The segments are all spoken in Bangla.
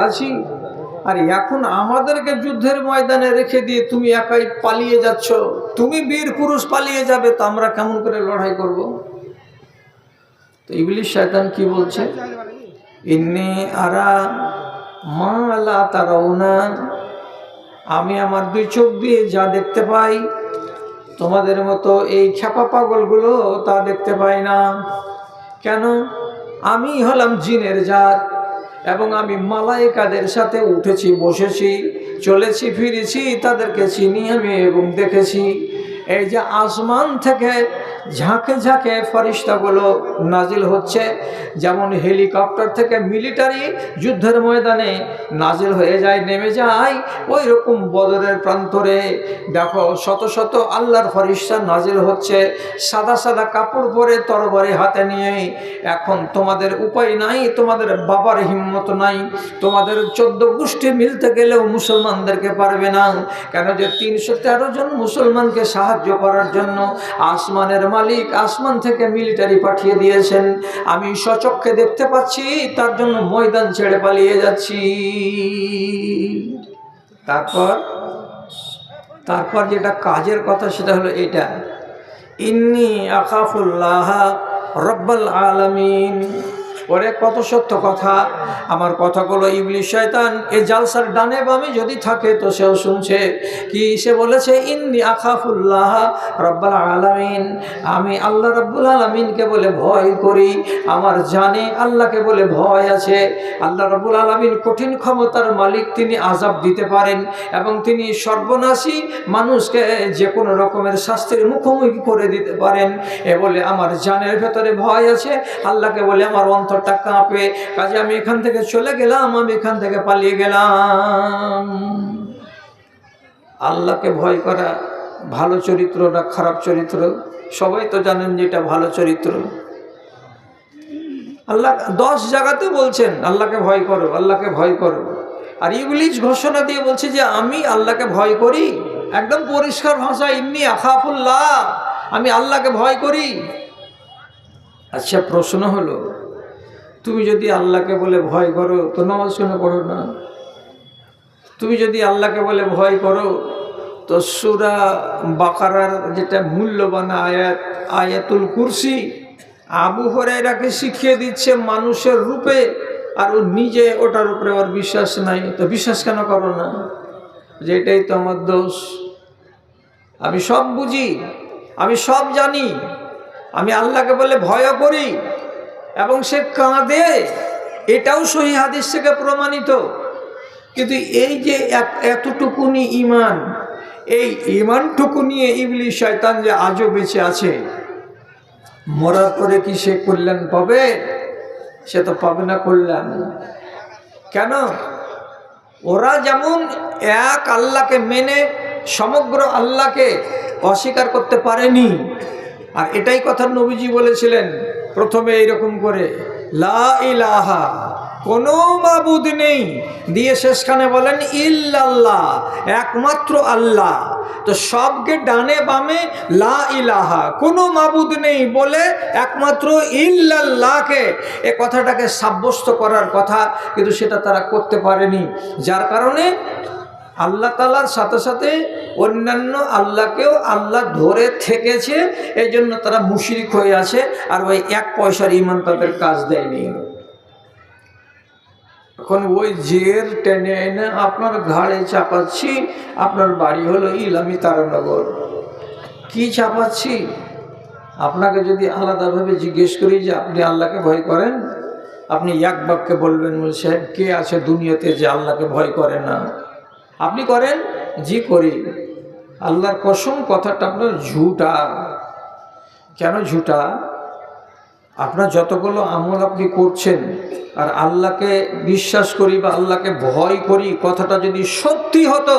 আছি, আর এখন আমাদেরকে যুদ্ধের ময়দানে রেখে দিয়ে তুমি একাই পালিয়ে যাচ্ছ। তুমি বীর পুরুষ পালিয়ে যাবে, তো আমরা কেমন করে লড়াই করব? তো ইবলিস শয়তান কি বলছে? ইন্নী আরা মা লা তারাউনা, আমি আমার দুই চোখ দিয়ে যা দেখতে পাই, তোমাদের মতো এই খ্যাপা পাগলগুলো তা দেখতে পাই না। কেন? আমি হলাম জিনের জাত, এবং আমি মালায়েকাদের সাথে উঠেছি, বসেছি, চলেছি, ফিরেছি, তাদেরকে চিনি আমি এবং দেখেছি। এই যে আসমান থেকে ঝাঁকে ঝাঁকে ফেরেশতাগুলো নাজিল হচ্ছে, যেমন হেলিকপ্টার থেকে মিলিটারি যুদ্ধের ময়দানে নাজিল হয়ে যায়, নেমে যায়, ওই রকম বদরের প্রান্তরে দেখো শত শত আল্লাহর ফেরেশতা নাজিল হচ্ছে, সাদা সাদা কাপড় পরে তরবারি হাতে নিয়ে। এখন তোমাদের উপায় নাই, তোমাদের বাবার হিম্মত নাই, তোমাদের 14 গোষ্ঠী মিলতে গেলেও মুসলমানদেরকে পারবে না। কেন? যে 313 জন মুসলমানকে সাহায্য করার জন্য আসমানের মালিক আসমান থেকে মিলিটারি পাঠিয়ে দিয়েছেন। আমি স্বচক্ষে দেখতে পাচ্ছি, তার জন্য ময়দান ছেড়ে পালিয়ে যাচ্ছি। তারপর যেটা কাজের কথা সেটা হলো এটা, ইন্নী আখাফুল্লাহ রব্বাল আলামিন। ওরে কত সত্য কথা! আমার কথাগুলো ইবলিস শয়তান এই জালসার ডানে বামে যদি থাকে তো সেও শুনছে। কি সে বলেছে? ইন্নী আখাফুল্লাহ রব্বাল আলামিন, আমি আল্লাহ রব্বুল আলামিনকে বলে ভয় করি, আমার জানে আল্লাহকে বলে ভয় আছে। আল্লাহ রব্বুল আলামিন কঠিন ক্ষমতার মালিক, তিনি আযাব দিতে পারেন এবং তিনি সর্বনাশী মানুষকে যে কোনো রকমের শাস্তির মুখোমুখি করে দিতে পারেন। এ বলে আমার জানের ভেতরে ভয় আছে, আল্লাহকে বলে আমার অন্তরটা কাঁপে। কাজে আমি এখান থেকে চলে গেলাম, আমি এখান থেকে পালিয়ে গেলাম। আল্লাহকে ভয় করা ভালো চরিত্র না খারাপ চরিত্র? সবাই তো জানেন যে এটা ভালো চরিত্র। আল্লাহ 10 জায়গাতে বলছেন আল্লাহকে ভয় করো, আল্লাহকে ভয় করো। আর ইবলিস ঘোষণা দিয়ে বলছে যে আমি আল্লাহকে ভয় করি, একদম পরিষ্কার ভাষা, ইন্নী আখাফুল্লাহ, আমি আল্লাহকে ভয় করি। আচ্ছা, প্রশ্ন হলো, তুমি যদি আল্লাহকে বলে ভয় করো তো নামাজ কেন পড়ো না? তুমি যদি আল্লাহকে বলে ভয় করো তো সূরা বাকারার যেটা মূল্যবান আয়াত, আয়াতুল কুরসি, আবু হুরায়রাকে শিখিয়ে দিচ্ছে মানুষের রূপে, আর ও নিজে ওটার উপরে ওর বিশ্বাস নাই। তো বিশ্বাস কেন করো না? যে এটাই তো আমার দোষ, আমি সব বুঝি, আমি সব জানি, আমি আল্লাহকে বলে ভয় করি এবং সে কাঁদে, এটাও সহিহ হাদিস থেকে প্রমাণিত। কিন্তু এই যে এতটুকুনি ঈমান, এই ঈমানটুকু নিয়ে ইবলিস শয়তান যে আজও বেঁচে আছে, মরার পরে কি সে কল্যাণ পাবে? সে তো পাবে না কল্যাণ। কেন? ওরা যেমন এক আল্লাহকে মেনে সমগ্র আল্লাহকে অস্বীকার করতে পারেনি, আর এটাই কথা নবীজি বলেছিলেন প্রথমে এইরকম করে, লা ইলাহা, কোনো মাবুদ নেই, দিয়ে শেষখানে বলেন ইল্লাল্লাহ, একমাত্র আল্লাহ। তো সবকে ডানে বামে লা ইলাহা, কোনো মাবুদ নেই বলে একমাত্র ইল্লাল্লাহকে, এ কথাটাকে সাব্যস্ত করার কথা, কিন্তু সেটা তারা করতে পারেনি। যার কারণে আল্লাহ তাআলার সাথে সাথে অন্যান্য আল্লাহকেও আল্লাহ ধরে থেকেছে, এই জন্য তারা মুশরিক হয়ে আছে, আর ওই 1 পয়সার ঈমান তাদের কাজ দেয়নি। এখন ওই জের টেনে এনে আপনার ঘাড়ে চাপাচ্ছি, আপনার বাড়ি হলো ইলামি তারানগর, কি চাপাচ্ছি? আপনাকে যদি আলাদাভাবে জিজ্ঞেস করি যে আপনি আল্লাহকে ভয় করেন, আপনি এক বাক্যে বলবেন, বলছে কে আছে দুনিয়াতে যে আল্লাহকে ভয় করে না? আপনি করেন? জি করি। আল্লাহর কসম, কথাটা আপনার ঝুটা। কেন ঝুটা? আপনার যতগুলো আমল আপনি করছেন, আর আল্লাহকে বিশ্বাস করি বা আল্লাহকে ভয় করি কথাটা যদি সত্যি হতো,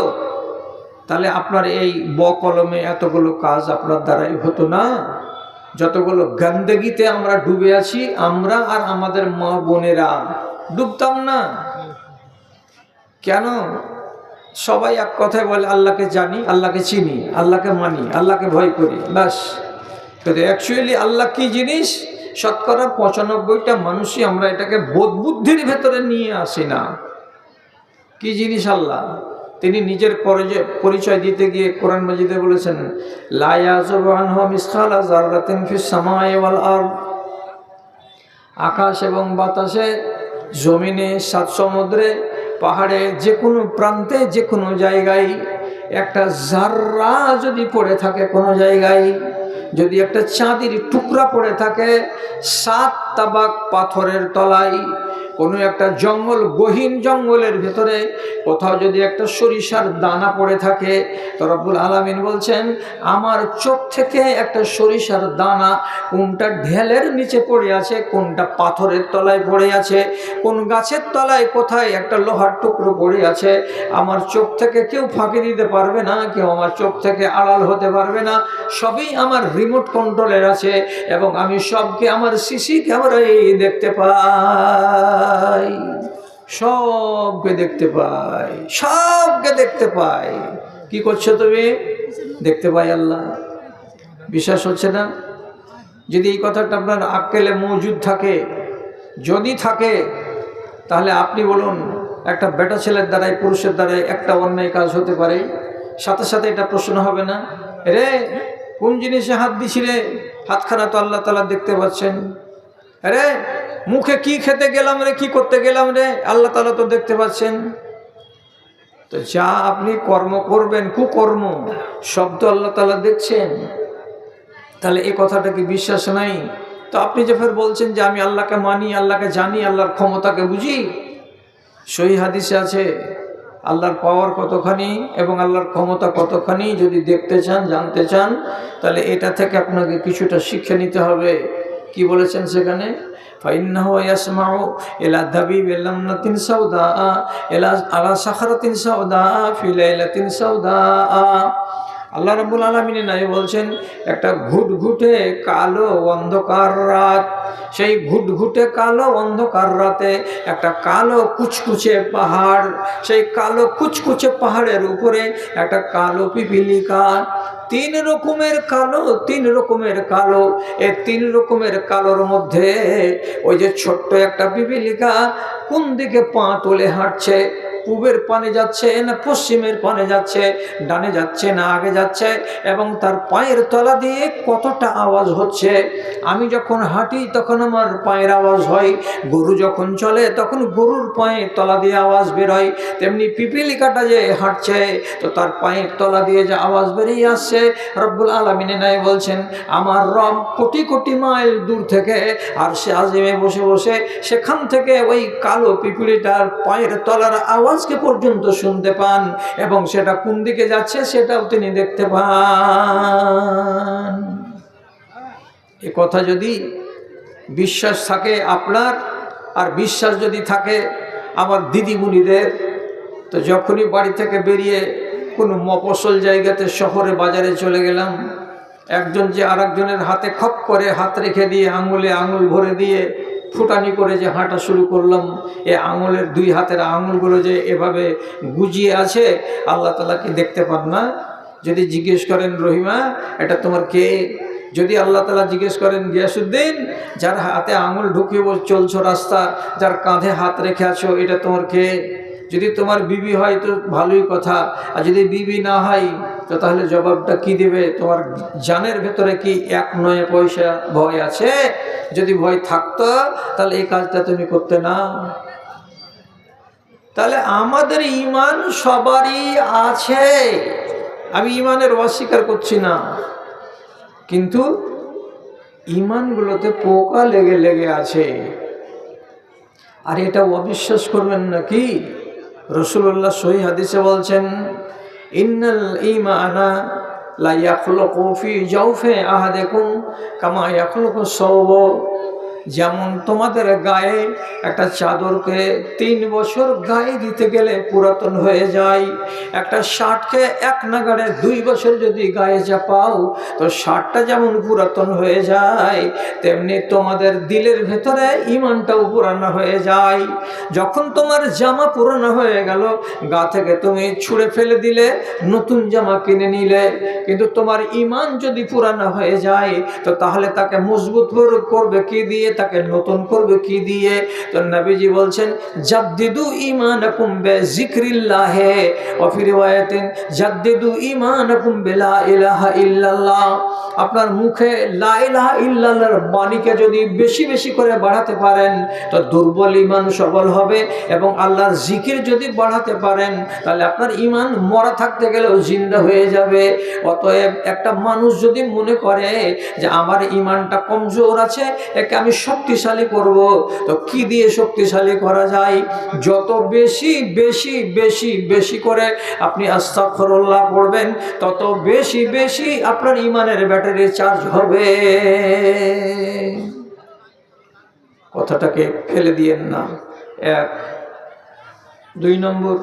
তাহলে আপনার এই বকলমে এতগুলো কাজ আপনার দ্বারাই হতো না। যতগুলো গন্দেগিতে আমরা ডুবে আছি, আমরা আর আমাদের মা বোনেরা ডুবতাম না। কেন? সবাই এক কথায় বলে আল্লাহকে জানি, আল্লাহকে চিনি, আল্লাহকে মানি, আল্লাহকে ভয় করি, ব্যাস। কিন্তু অ্যাকচুয়ালি আল্লাহ কি জিনিস, শতকরা 95টা মানুষই আমরা এটাকে বোধ বুদ্ধির ভেতরে নিয়ে আসি না। কি জিনিস আল্লাহ? তিনি নিজের পরিচয় দিতে গিয়ে কোরআন মাজিদে বলেছেন, লা ইয়াযুবু আনহু মিসকালা যাররাতিন ফিস সামাই ওয়াল আরদ। আকাশ এবং বাতাসে, জমিনে, সাত সমুদ্রে, পাহাড়ে, যে কোনো প্রান্তে, যে কোনো জায়গায় একটা জাররা যদি পড়ে থাকে কোনো জায়গায়, যদি একটা চাঁদির টুকরা পড়ে থাকে 7 তাবাক পাথরের তলায়, কোনো একটা জঙ্গল, গহীন জঙ্গলের ভেতরে কোথাও যদি একটা সরিষার দানা পড়ে থাকে, তো রব্বুল আলামিন বলছেন আমার চোখ থেকে একটা সরিষার দানা কোনটা ঢেলের নিচে পড়ে আছে, কোনটা পাথরের তলায় পড়ে আছে, কোন গাছের তলায় কোথায় একটা লোহার টুকরো পড়ে আছে, আমার চোখ থেকে কেউ ফাঁকি দিতে পারবে না, কেউ আমার চোখ থেকে আড়াল হতে পারবে না। সবই আমার রিমোট কন্ট্রোলের আছে এবং আমি সবকে আমার সিসি ক্যামেরায় দেখতে পাই, সবকে দেখতে পাই, সবকে দেখতে পাই। কি করছো তুমি? দেখতে পাই আল্লাহ। বিশ্বাস হচ্ছে না? যদি এই কথাটা আপনার আক্কেলে মজুদ থাকে, যদি থাকে, তাহলে আপনি বলুন একটা বেটা ছেলের দ্বারাই, পুরুষের দ্বারাই একটা অন্যায় কাজ হতে পারে? সাথে সাথে এটা প্রশ্ন হবে না, রে কোন জিনিসে হাত দিছিলে? হাতখানা তো আল্লাহ তাআলা দেখতে পাচ্ছেন। আরে মুখে কি খেতে গেলাম রে, কি করতে গেলাম রে, আল্লাহ তাআলা তো দেখতে পাচ্ছেন। তো যা আপনি কর্ম করবেন, কুকর্ম, সব তো আল্লাহ তাআলা দেখছেন। তাহলে এই কথাটা কি বিশ্বাস নাই? তো আপনি যে ফের বলছেন যে আমি আল্লাহকে মানি, আল্লাহকে জানি, আল্লাহর ক্ষমতাকে বুঝি। সহিহ হাদিসে আছে আল্লাহর পাওয়ার কতখানি এবং আল্লাহর ক্ষমতা কতখানি। যদি দেখতে চান, জানতে চান, তাহলে এটা থেকে আপনাকে কিছুটা শিক্ষা নিতে হবে। কি বলেছেন সেখানে? ফাইন্নাহু ইয়াসমাউ ইলা দাবিব লামনাতিন সাউদা ইলা আলা সাখরাতিন সাউদা ফি লাইলাতিন সাউদা। আল্লাহ রাব্বুল আলামিন নাই বলছেন একটা ঘুটঘুটে কালো অন্ধকার রাত, সেই ঘুটঘুটে কালো অন্ধকার রাতে একটা কালো কুচকুচে পাহাড়, সেই কালো কুচকুচে পাহাড়ের উপরে একটা কালো পিপিলিকা। 3 রকমের কালো, 3 রকমের কালো। এই 3 রকমের কালোর মধ্যে ওই যে ছোট্ট একটা পিপিলিকা কোন দিকে পা তুলে হাঁটছে, পূবের পানে যাচ্ছে না পশ্চিমের পানে যাচ্ছে, ডানে যাচ্ছে না আগে যাচ্ছে, এবং তার পায়ের তলা দিয়ে কতটা আওয়াজ হচ্ছে। আমি যখন হাঁটি তখন আমার পায়ের আওয়াজ হয়, গরু যখন চলে তখন গরুর পায়ের তলা দিয়ে আওয়াজ বেরোয়। তেমনি পিপিলিকাটা যে হাঁটছে তো তার পায়ের তলা দিয়ে যে আওয়াজ বেরিয়ে আসছে। রব্বুল আলামিন নাই বলছেন আমার রব কোটি কোটি মাইল দূর থেকে আরশে আজিমে বসে বসে সেখান থেকে ওই কালো পিপিলিটার পায়ের তলার আওয়াজকে পর্যন্ত শুনতে পান, এবং সেটা কোন দিকে যাচ্ছে সেটাও তিনি দেখতে পান। এ কথা যদি বিশ্বাস থাকে আপনার, আর বিশ্বাস যদি থাকে আমার দিদিমণিদের, তো যখনই বাড়ি থেকে বেরিয়ে কোনো মফস্বল জায়গাতে, শহরে, বাজারে চলে গেলাম, একজন যে আরেকজনের হাতে খপ করে হাত রেখে দিয়ে আঙুলে আঙুল ভরে দিয়ে ফুটানি করে যে হাঁটা শুরু করলাম, এ আঙুলের 2 হাতের আঙুলগুলো যে এভাবে গুজিয়ে আছে, আল্লাহ তাআলা কি দেখতে পান না? যদি জিজ্ঞেস করেন রহিমা এটা তোমার কে, যদি আল্লাহ তাআলা জিজ্ঞেস করেন গিয়াসউদ্দিন যার হাতে আঙুল ঢুকিয়ে চলছো রাস্তা, যার কাঁধে হাত রেখে আছো, এটা তোমার কে? যদি তোমার বিবি হয় তো ভালোই কথা, আর যদি বিবি না হয় তো তাহলে জবাবটা কি দেবে? তোমার জানের ভেতরে কি 1 নয় পয়সা ভয় আছে? যদি ভয় থাকতো তাহলে এই কাজটা তুমি করতে না। তাহলে আমাদের ঈমান সবারই আছে, আমি ঈমানের অস্বীকার করছি না, কিন্তু ঈমানগুলোতে পোকা লেগে লেগে আছে। আর এটা অবিশ্বাস করবেন নাকি? রাসূলুল্লাহ সহিহ হাদিসে বলছেন ইন্নাল ঈমানা লা ইয়াখলুকু ফি জাওফি আহাদিকুম কামা ইয়াখলুকু সাওব। যেমন তোমাদের গায়ে একটা চাদরকে 3 বছর গায়ে দিতে গেলে পুরাতন হয়ে যায়, একটা শার্টকে 1 নাগাড়ে 2 বছর যদি গায়ে চাপাও তো শার্টটা যেমন পুরাতন হয়ে যায়, তেমনি তোমাদের দিলের ভেতরে ঈমানটাও পুরানো হয়ে যায়। যখন তোমার জামা পুরানো হয়ে গেল, গা থেকে তুমি ছুঁড়ে ফেলে দিলে, নতুন জামা কিনে নিলে, কিন্তু তোমার ঈমান যদি পুরানো হয়ে যায় তো তাহলে তাকে মজবুত করবে কি দিয়ে? তাকে নতুন করবে কি দিয়ে? তো নবীজি বলছেন জাদ্দিদু ঈমানাকুম বিযিকরিল্লাহ ওয়া ফি রিওয়ায়াতিন জাদ্দিদু ঈমানাকুম বিলা ইলাহা ইল্লাল্লাহ। আপনার মুখে লা ইলাহা ইল্লাল্লাহর বাণীকে যদি বেশি বেশি করে বাড়াতে পারেন তো দুর্বল ঈমান সবল হবে, এবং আল্লাহর জিকির যদি বাড়াতে পারেন তাহলে আপনার ঈমান মরা থাকতে গেলেও জিন্দা হয়ে যাবে। অতএব একটা মানুষ যদি মনে করে যে আমার ঈমানটা কমজোর আছে, একে আমি শক্তিশালী করব, তো কি দিয়ে শক্তিশালী করা যায়? যত বেশি বেশি বেশি বেশি করে আপনি আস্তাগফিরুল্লাহ পড়বেন তত বেশি বেশি আপনার ঈমানের ব্যাটারি চার্জ হবে। কথাটাকে ফেলে দিয়েন না। এক। 2 নম্বর,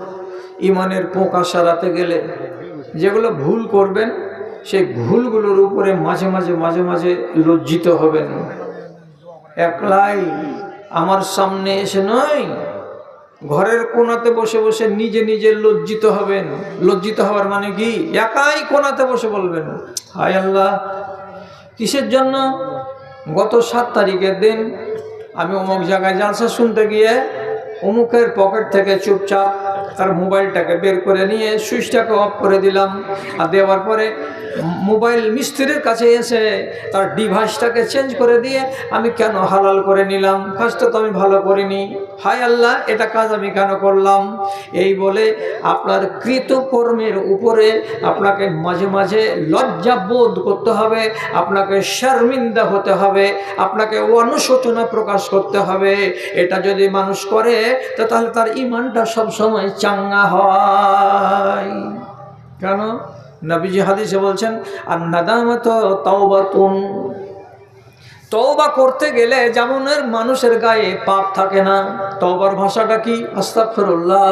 ঈমানের পোকা সারাতে গেলে যেগুলো ভুল করবেন সেই ভুলগুলোর উপরে মাঝে মাঝে মাঝে মাঝে লজ্জিত হবেন। একলাই আমার সামনে এসে নয়, ঘরের কোণাতে বসে বসে নিজে নিজে লজ্জিত হবেন। লজ্জিত হওয়ার মানে কি? একাই কোণাতে বসে বলবেন হায় আল্লাহ, কিসের জন্য? গত 7 তারিখের দিন আমি অমুক জায়গায় জালসা শুনতে গিয়ে অমুকের পকেট থেকে চুপচাপ তার মোবাইলটাকে বের করে নিয়ে সুইচটাকে অফ করে দিলাম। আর দেওয়ার পরে মোবাইল মিস্ত্রির কাছে এসে তার ডিভাইসটাকে চেঞ্জ করে দিয়ে আমি কেন হালাল করে নিলাম? কাজটা তো আমি ভালো করিনি। হায় আল্লাহ, এটা কাজ আমি কেন করলাম? এই বলে আপনার কৃতকর্মের উপরে আপনাকে মাঝে মাঝে লজ্জা বোধ করতে হবে, আপনাকে শর্মিন্দা হতে হবে, আপনাকে অনুশোচনা প্রকাশ করতে হবে। এটা যদি মানুষ করে তো তাহলে তার ঈমানটা সবসময় চাঙ্গা হয়। কেন? নবীজি হাদিসে বলছেন আর নাদামাতু তাওবাতুন। তওবা করতে গেলে যেমন মানুষের গায়ে পাপ থাকে না, তওবার ভাষাটা কি? আস্তাগফিরুল্লাহ।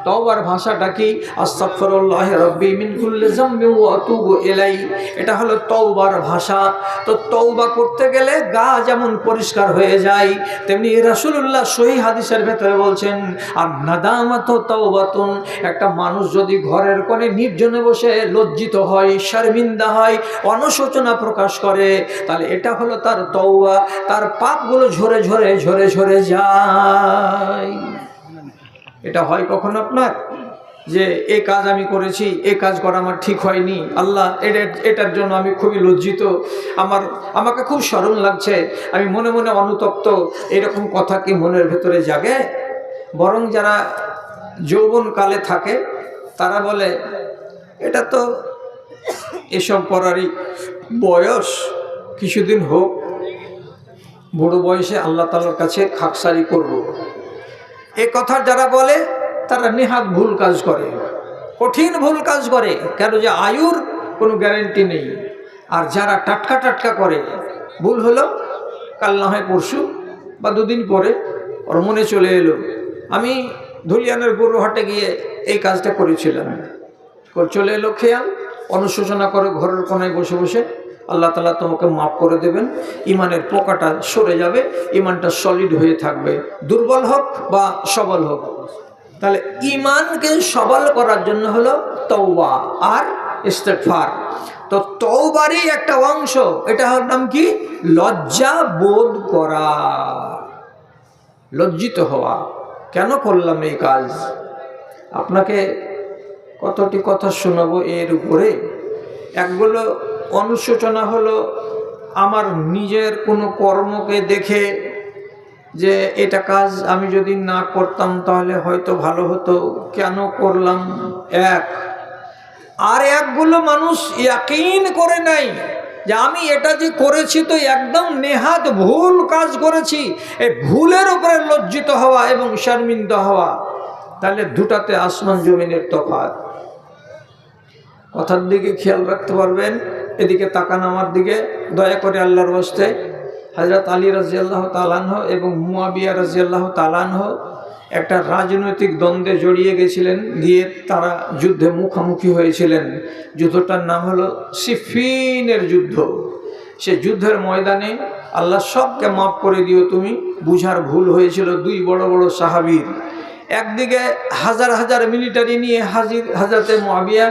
তওবার ভাষাটা কি? আস্তাগফিরুল্লাহ রাব্বি মিন কুল্লি যামবি ওয়া আতুবু ইলাই। এটা হলো তওবার ভাষা। তো তওবা করতে গেলে গা যেমন পরিষ্কার হয়ে যায়, তেমনি রাসূলুল্লাহ সহিহ হাদিসের ভেতরে বলছেন আর নাদামাতু তাওবাতুন। একটা মানুষ যদি ঘরের কোণে নির্জনে বসে লজ্জিত হয়, শর্মিন্দা হয়, অনুশোচনা প্রকাশ করে, তাহলে এটা হলো তার তওবা। তার পাপগুলো ঝরে ঝরে ঝরে ঝরে যায়। এটা হয় কখন আপনার যে এই কাজ আমি করেছি, এই কাজ করা আমার ঠিক হয়নি, আল্লাহ এটার জন্য আমি খুবই লজ্জিত, আমাকে খুব শরম লাগছে, আমি মনে মনে অনুতপ্ত, এরকম কথা কি মনের ভেতরে জাগে? বরং যারা যৌবনকালে থাকে তারা বলে এটা তো এসব করারই বয়স, কিছুদিন হোক, বুড়ো বয়সে আল্লাহ তাআলার কাছে খাকসারি করব। এ কথা যারা বলে তারা নেহাত ভুল কাজ করে, কঠিন ভুল কাজ করে। কেন? যে আয়ুর কোনো গ্যারেন্টি নেই। আর যারা টাটকা টাটকা করে, ভুল হলো কাল না হয় পরশু বা 2 দিন পরে ওর মনে চলে এলো আমি ধুলিয়ানের গরুহাটে গিয়ে এই কাজটা করেছিলাম, চলে এলো খেয়াল, অনুশোচনা করে ঘরের কোনায় বসে বসে, আল্লাহ তাআলা তোমাকে মাফ করে দেবেন, ঈমানের পোকাটা সরে যাবে, ঈমানটা সলিড হয়ে থাকবে, দুর্বল হোক বা সবল হোক। তাহলে ঈমানকে সবল করার জন্য হলো তওবা আর ইস্তেগফার। তো তওবারই একটা অংশ, এটা হল নাম কি? লজ্জা বোধ করা, লজ্জিত হওয়া। কেন করলাম এই কাজ? আপনাকে কতটি কথা শোনাবো এর উপরে। একগুলো অনুশোচনা হলো আমার নিজের কোনো কর্মকে দেখে যে এটা কাজ আমি যদি না করতাম তাহলে হয়তো ভালো হতো, কেন করলাম। আর একগুলো মানুষ ইয়াকিন করে নাই যে আমি এটা যে করেছি তো একদম নেহাত ভুল কাজ করেছি, এই ভুলের উপরে লজ্জিত হওয়া এবং শর্মিন্দা হওয়া। তাহলে দুটাতে আসমান জমিনের তফাৎ। কথার দিকে খেয়াল রাখতে পারবেন। এদিকে তাকান আমার দিকে দয়া করে আল্লাহর ওয়াস্তে। হযরত আলী রাদিয়াল্লাহু তাআলা আনহু এবং মুয়াবিয়া রাদিয়াল্লাহু তাআলা আনহু একটা রাজনৈতিক দ্বন্দ্বে জড়িয়ে গেছিলেন, গিয়ে তারা যুদ্ধে মুখোমুখি হয়েছিলেন। যুদ্ধটার নাম হলো সিফিনের যুদ্ধ। সে যুদ্ধের ময়দানে আল্লাহ সবকে মাফ করে দিও তুমি, বুঝার ভুল হয়েছিল 2 বড় বড় সাহাবীর। একদিকে হাজার হাজার মিলিটারি নিয়ে হাজির হযরতে মুয়াবিয়া,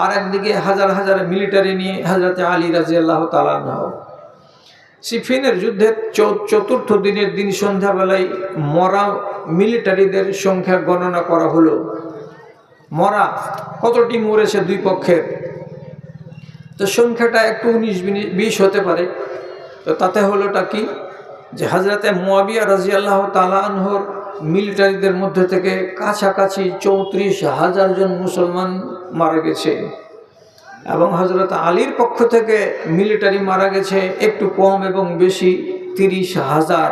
আর একদিকে হাজার হাজার মিলিটারি নিয়ে হযরতে আলী রাদিয়াল্লাহু তাআলা আনহু। সিফিনের যুদ্ধের চতুর্থ দিনের দিন সন্ধ্যাবেলায় মরা মিলিটারিদের সংখ্যা গণনা করা হলো। মরা কতটি মরেছে দুই পক্ষের, তো সংখ্যাটা একটু 19-20 হতে পারে। তো তাতে হলোটা কি, যে হযরতে মুয়াবিয়া রাদিয়াল্লাহু তাআলা আনহুর মিলিটারিদের মধ্যে থেকে কাছাকাছি 34,000 জন মুসলমান মারা গেছে, এবং হযরত আলীর পক্ষ থেকে মিলিটারি মারা গেছে একটু কম এবং বেশি 30,000।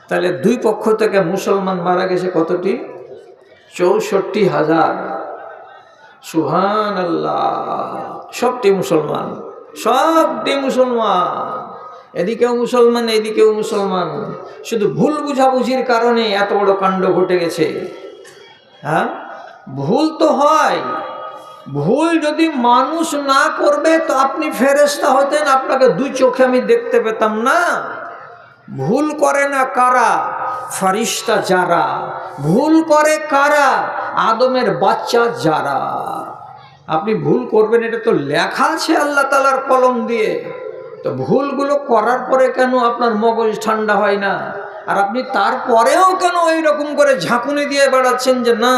তাহলে দুই পক্ষ থেকে মুসলমান মারা গেছে কতটি? 64,000। সুবহানাল্লাহ। সবটি মুসলমান, সবটি মুসলমান, এদিকেও মুসলমান এদিকেও মুসলমান। শুধু ভুল বুঝাবুঝির কারণে এত বড় কাণ্ড ঘটে গেছে। হ্যাঁ, ভুল তো হয়। ভুল যদি মানুষ না করবে তো আপনি ফেরেশতা হতেন, আপনাকে দুই চোখে আমি দেখতে পেতাম না। ভুল করে না কারা? ফেরেশতা যারা। ভুল করে কারা? আদমের বাচ্চা যারা। আপনি ভুল করবেন এটা তো লেখা আছে আল্লাহ তাআলার কলম দিয়ে। তো ভুলগুলো করার পরে কেন আপনার মগজ ঠান্ডা হয় না? আর আপনি তারপরেও কেন ওই রকম করে ঝাঁকুনি দিয়ে বেড়াচ্ছেন যে না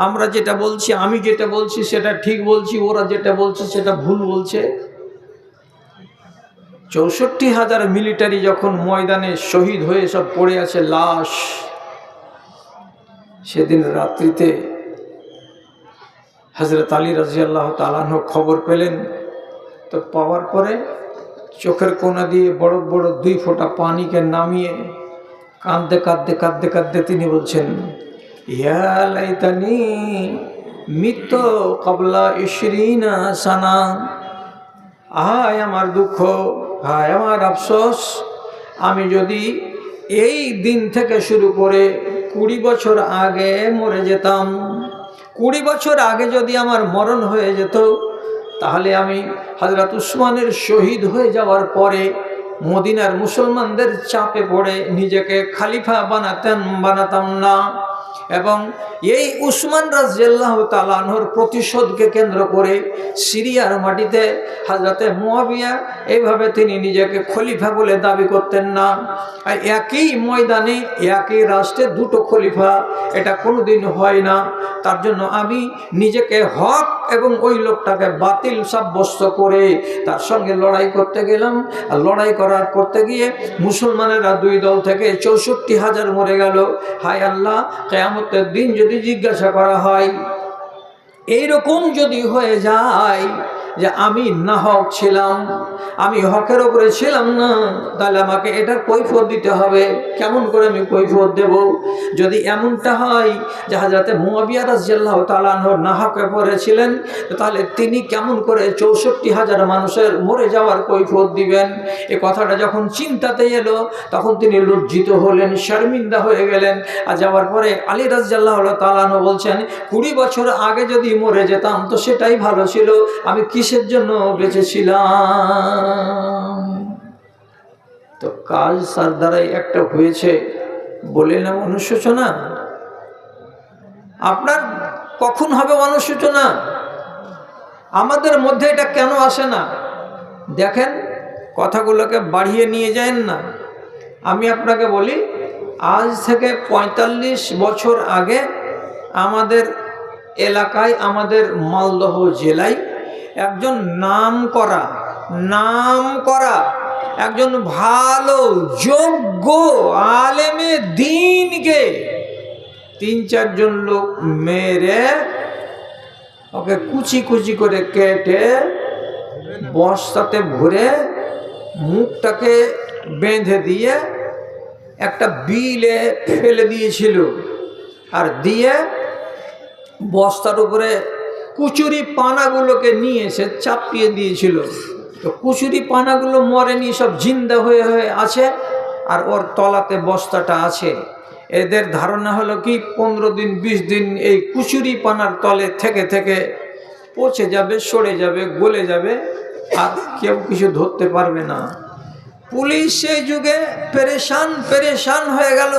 আমরা যেটা বলছি, আমি যেটা বলছি সেটা ঠিক বলছি, ওরা যেটা বলছে সেটা ভুল বলছে। 64,000 মিলিটারি যখন ময়দানে শহীদ হয়ে সব পড়ে আছে লাশ, সেদিন রাত্রিতে হযরত আলী রাদিয়াল্লাহু তাআলা আনহু খবর পেলেন। তো পাওয়ার পরে চোখের কোনা দিয়ে বড় বড় 2 ফোঁটা পানিকে নামিয়ে কাঁদতে কাঁদতে কাঁদতে কাঁদতে তিনি বলছেন, ইয়া লাইতানি মিতু ক্বাবলা 20 সানা। হায় আমার দুঃখ, হায় আমার আফসোস, আমি যদি এই দিন থেকে শুরু করে 20 বছর আগে মরে যেতাম, 20 বছর আগে যদি আমার মরণ হয়ে যেত, তাহলে আমি হযরত উসমানের শহীদ হয়ে যাওয়ার পরে মদিনার মুসলমানদের চাপে পড়ে নিজেকে খলিফা বানাতাম না। এবং এই উসমান রাদিয়াল্লাহু তাআলা আনহুর প্রতিশোধকে কেন্দ্র করে সিরিয়ার মাটিতে হযরতে মুয়াবিয়া এইভাবে তিনি নিজেকে খলিফা বলে দাবি করতেন না। আর একই ময়দানে একই রাষ্ট্রে দুটো খলিফা, এটা কোনোদিন হয় না। তার জন্য আমি নিজেকে হক এবং ওই লোকটাকে বাতিল সাব্যস্ত করে তার সঙ্গে লড়াই করতে গেলাম। আর লড়াই করতে গিয়ে মুসলমানেরা দুই দল থেকে 64,000 মরে গেল। হায় আল্লাহ, কিয়ামতের দিন যদি জিজ্ঞাসা করা হয়, এইরকম যদি হয়ে যায় যে আমি না হক ছিলাম, আমি হকের ওপরে ছিলাম না, তাহলে আমাকে এটার কৈফিয়ত দিতে হবে। কেমন করে আমি কৈফিয়ত দেব? যদি এমনটা হয় যে হযরতে মুয়াবিয়া রাদিয়াল্লাহু তাআলা আনহু না হকে পড়েছিলেন, তাহলে তিনি কেমন করে 64,000 মানুষের মরে যাওয়ার কৈফিয়ত দিবেন? এই কথাটা যখন চিন্তাতে এলো তখন তিনি লজ্জিত হলেন, শর্মিন্দা হয়ে গেলেন। আর যাওয়ার পরে আলী রাদিয়াল্লাহু তাআলা আনহু বলছেন, 20 বছর আগে যদি মরে যেতাম তো সেটাই ভালো ছিল, আমি কিসের জন্য বেঁচেছিলাম? তো কাজ তার দ্বারাই একটা হয়েছে, বলে না অনুশোচনা। আপনার কখন হবে অনুশোচনা? আমাদের মধ্যে এটা কেন আসে না? দেখেন, কথাগুলোকে বাড়িয়ে নিয়ে যান না। আমি আপনাকে বলি, আজ থেকে 45 বছর আগে আমাদের এলাকায়, আমাদের মালদহ জেলায় একজন নাম করা একজন ভালো যোগ্য আলেমে দ্বীনকে 3-4 জন লোক মেরে ওকে কুচি কুচি করে কেটে বস্তাতে ভরে মুখটাকে বেঁধে দিয়ে একটা বিলে ফেলে দিয়েছিল। আর দিয়ে বস্তার উপরে কুচুরি পানাগুলোকে নিয়ে এসে চাপিয়ে দিয়েছিল। তো কুচুরি পানাগুলো মরেনি, সব জিন্দা হয়ে আছে, আর ওর তলাতে বস্তাটা আছে। এদের ধারণা হলো কি 15 দিন 20 দিন এই কুচুরি পানার তলে থেকে থেকে পচে যাবে, সরে যাবে, গলে যাবে, আর কেউ কিছু ধরতে পারবে না। পুলিশ সেই যুগে পেরেশান হয়ে গেল,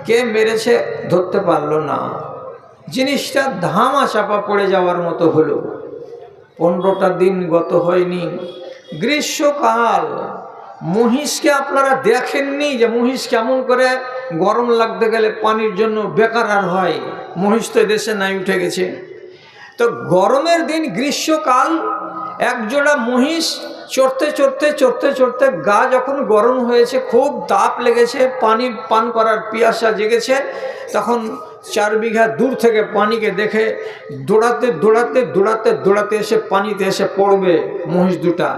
কে মেরেছে ধরতে পারলো না। জিনিসটা ধামা চাপা পড়ে যাওয়ার মতো হলো। 15টা দিন গত হয়নি, গ্রীষ্মকাল, মহিষকে আপনারা দেখেননি যে মহিষ কেমন করে গরম লাগতে গেলে পানির জন্য বেকার হয়? মহিষ তো দেশে নাই, উঠে গেছে। তো গরমের দিন গ্রীষ্মকাল একজোড়া মহিষ চড়তে চড়তে চড়তে চড়তে গা যখন গরম হয়েছে, খুব তাপ লেগেছে, পানি পান করার পিয়াসা জেগেছে, তখন 4 বিঘা দূর থেকে পানিকে দেখে দৌড়াতে দৌড়াতে দৌড়াতে দৌড়াতে এসে পানিতে এসে পড়বে মহিষ দুটা।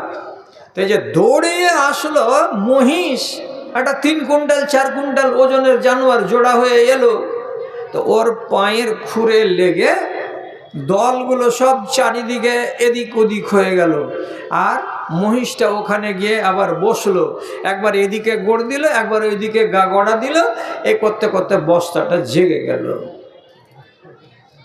তাই যে দৌড়ে আসলো মহিষ, একটা 3 কুইন্টাল 4 কুইন্টাল ওজনের জানোয়ার জোড়া হয়ে এলো। তো ওর পায়ের খুরে লেগে দলগুলো সব চারিদিকে এদিক ওদিক হয়ে গেল। আর মহিষটা ওখানে গিয়ে আবার বসলো, একবার এদিকে গোড় দিল, একবার ওইদিকে গা গড়া দিল। এই করতে করতে বস্তাটা জেগে গেল।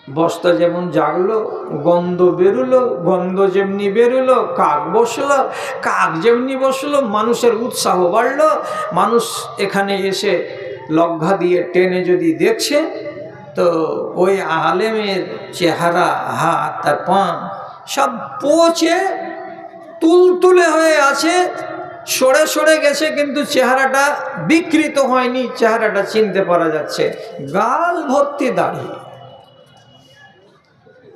বস্তা যেমন জাগলো, গন্ধ বেরোলো, গন্ধ যেমনি বেরোলো, কাক বসলো, কাক যেমনি বসলো, মানুষের উৎসাহ বাড়লো। মানুষ এখানে এসে লগ্ঘা দিয়ে টেনে যদি দেখছে, তো ওই আলেমের চেহারা, হাত আর পা সব পচে তুলতুলে হয়ে আছে, সরে সরে গেছে, কিন্তু চেহারাটা বিকৃত হয়নি, চেহারাটা চিনতে পারা যাচ্ছে। গাল ভর্তি দাড়ি।